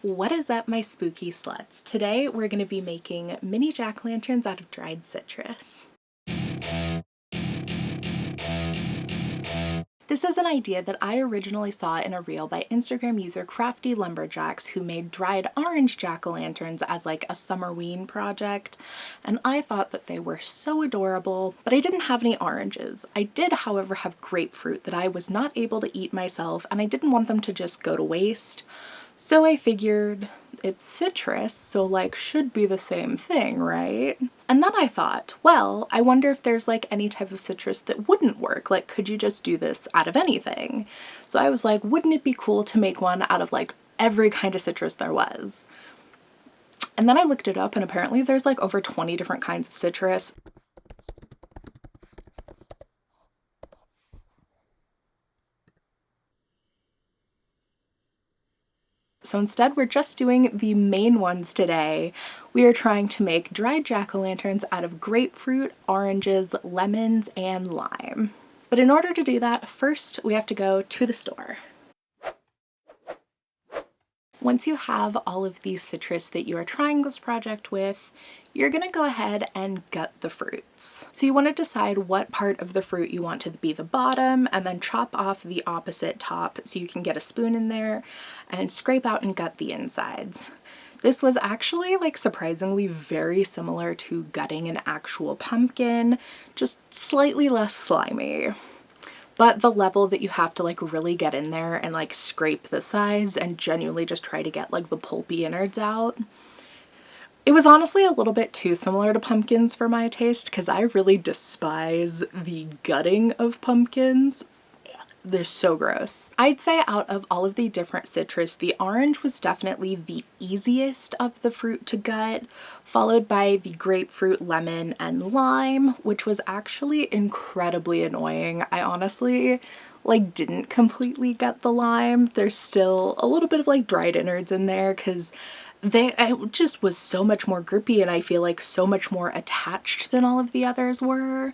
What is up, my spooky sluts? Today we're going to be making mini jack-o'-lanterns out of dried citrus. This is an idea that I originally saw in a reel by Instagram user Crafty Lumberjacks, who made dried orange jack-o'-lanterns as like a summerween project, and I thought that they were so adorable, but I didn't have any oranges. I did, however, have grapefruit that I was not able to eat myself, and I didn't want them to just go to waste. So I figured it's citrus, so like should be the same thing, right? And then I thought, well, I wonder if there's like any type of citrus that wouldn't work. Like, could you just do this out of anything? So I was like, wouldn't it be cool to make one out of like every kind of citrus there was? And then I looked it up, and apparently there's like over 20 different kinds of citrus. So instead, we're just doing the main ones today. We are trying to make dried jack-o'-lanterns out of grapefruit, oranges, lemons, and lime. But in order to do that, first we have to go to the store. Once you have all of these citrus that you are trying this project with, you're gonna go ahead and gut the fruits. So you want to decide what part of the fruit you want to be the bottom, and then chop off the opposite top so you can get a spoon in there and scrape out and gut the insides. This was actually like surprisingly very similar to gutting an actual pumpkin, just slightly less slimy. But the level that you have to like really get in there and like scrape the sides and genuinely just try to get like the pulpy innards out. It was honestly a little bit too similar to pumpkins for my taste, because I really despise the gutting of pumpkins. They're so gross. I'd say out of all of the different citrus, the orange was definitely the easiest of the fruit to gut, followed by the grapefruit, lemon, and lime, which was actually incredibly annoying. I honestly like didn't completely gut the lime. There's still a little bit of like dried innards in there because it just was so much more grippy, and I feel like so much more attached than all of the others were.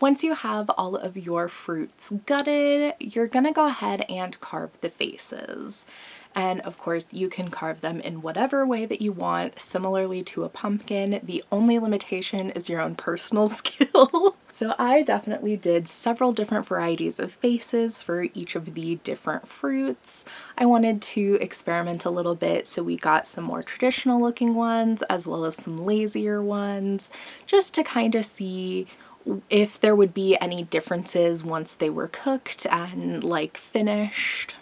Once you have all of your fruits gutted, you're gonna go ahead and carve the faces. And of course, you can carve them in whatever way that you want, similarly to a pumpkin. The only limitation is your own personal skill. So I definitely did several different varieties of faces for each of the different fruits. I wanted to experiment a little bit, so we got some more traditional looking ones as well as some lazier ones, just to kind of see if there would be any differences once they were cooked and like finished.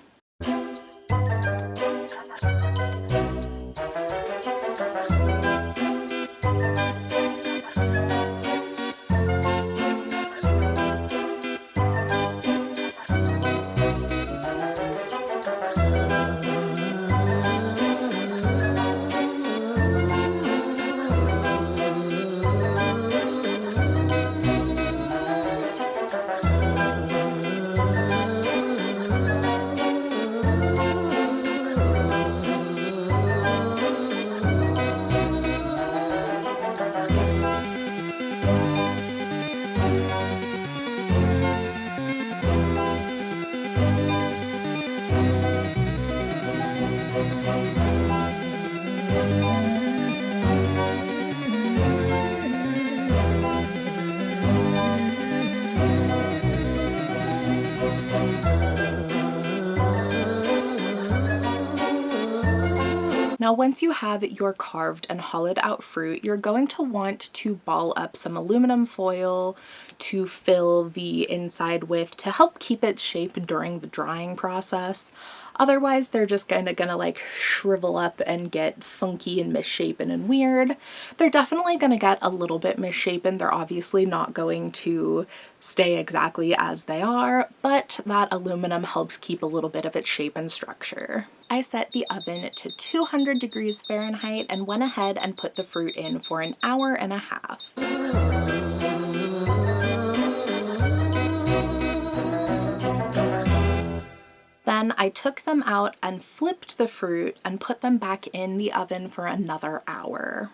Now, once you have your carved and hollowed out fruit, you're going to want to ball up some aluminum foil to fill the inside with to help keep its shape during the drying process. Otherwise, they're just gonna like shrivel up and get funky and misshapen and weird. They're definitely gonna get a little bit misshapen. They're obviously not going to stay exactly as they are, but that aluminum helps keep a little bit of its shape and structure. I set the oven to 200 degrees Fahrenheit and went ahead and put the fruit in for an hour and a half. Then I took them out and flipped the fruit and put them back in the oven for another hour.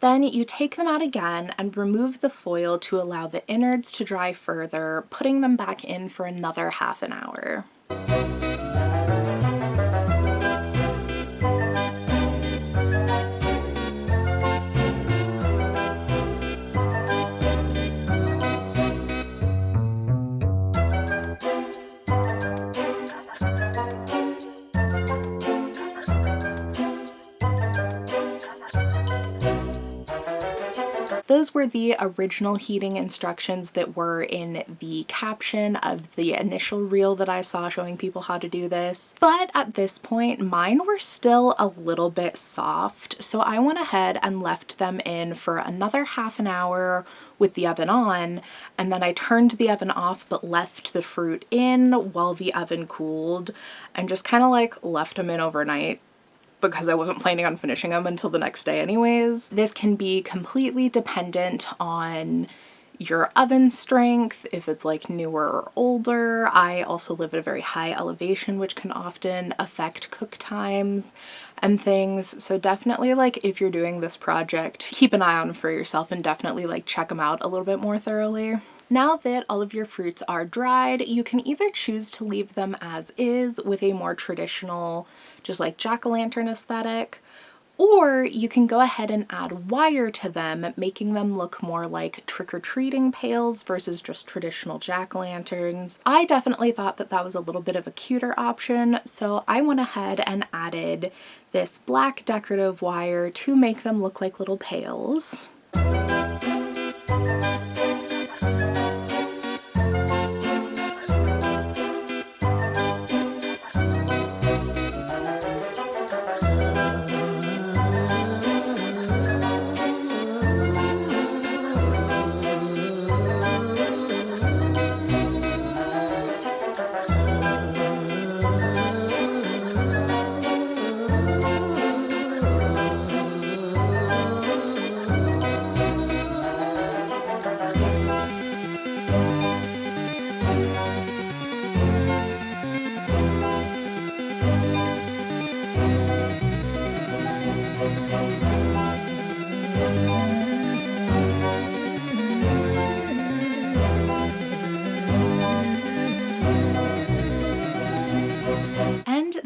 Then you take them out again and remove the foil to allow the innards to dry further, putting them back in for another half an hour. Those were the original heating instructions that were in the caption of the initial reel that I saw showing people how to do this. But at this point, mine were still a little bit soft, so I went ahead and left them in for another half an hour with the oven on, and then I turned the oven off but left the fruit in while the oven cooled and just kind of like left them in overnight, because I wasn't planning on finishing them until the next day anyways. This can be completely dependent on your oven strength, if it's like newer or older. I also live at a very high elevation, which can often affect cook times and things. So definitely, like, if you're doing this project, keep an eye on them for yourself and definitely like check them out a little bit more thoroughly. Now that all of your fruits are dried, you can either choose to leave them as is with a more traditional, just like jack-o'-lantern aesthetic, or you can go ahead and add wire to them, making them look more like trick-or-treating pails versus just traditional jack-o'-lanterns. I definitely thought that that was a little bit of a cuter option, so I went ahead and added this black decorative wire to make them look like little pails.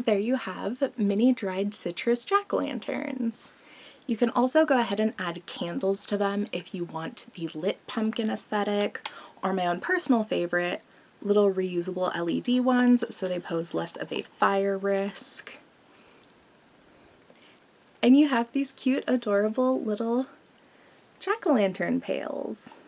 There you have mini dried citrus jack-o'-lanterns. You can also go ahead and add candles to them if you want the lit pumpkin aesthetic, or my own personal favorite, little reusable LED ones so they pose less of a fire risk. And you have these cute, adorable little jack-o'-lantern pails.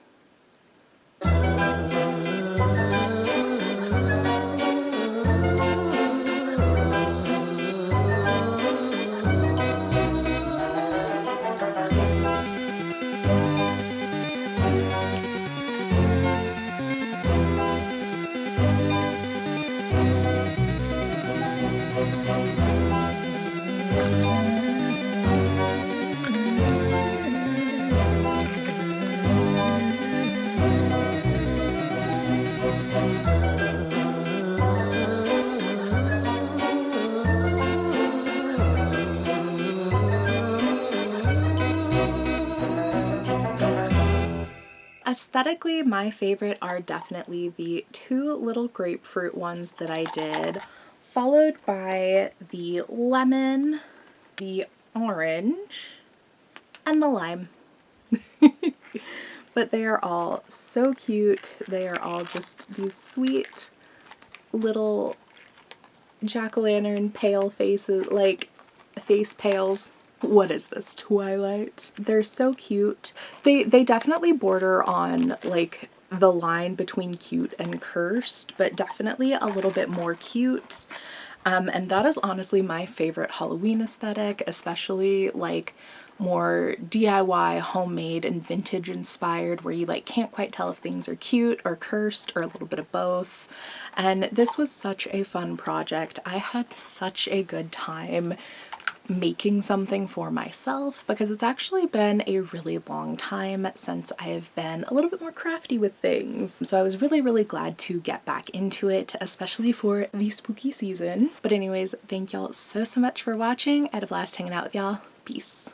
Aesthetically, my favorite are definitely the two little grapefruit ones that I did followed by the lemon, the orange, and the lime. But they are all so cute. They are all just these sweet little jack-o'-lantern pale faces, like face pales. What is this, Twilight? They're so cute. They definitely border on like the line between cute and cursed, but definitely a little bit more cute. And that is honestly my favorite Halloween aesthetic, especially like more DIY, homemade, and vintage inspired, where you like can't quite tell if things are cute or cursed or a little bit of both. And this was such a fun project. I had such a good time making something for myself because it's actually been a really long time since I have been a little bit more crafty with things. So I was really glad to get back into it, especially for the spooky season. But anyways, thank y'all so much for watching. I had a blast hanging out with y'all. Peace.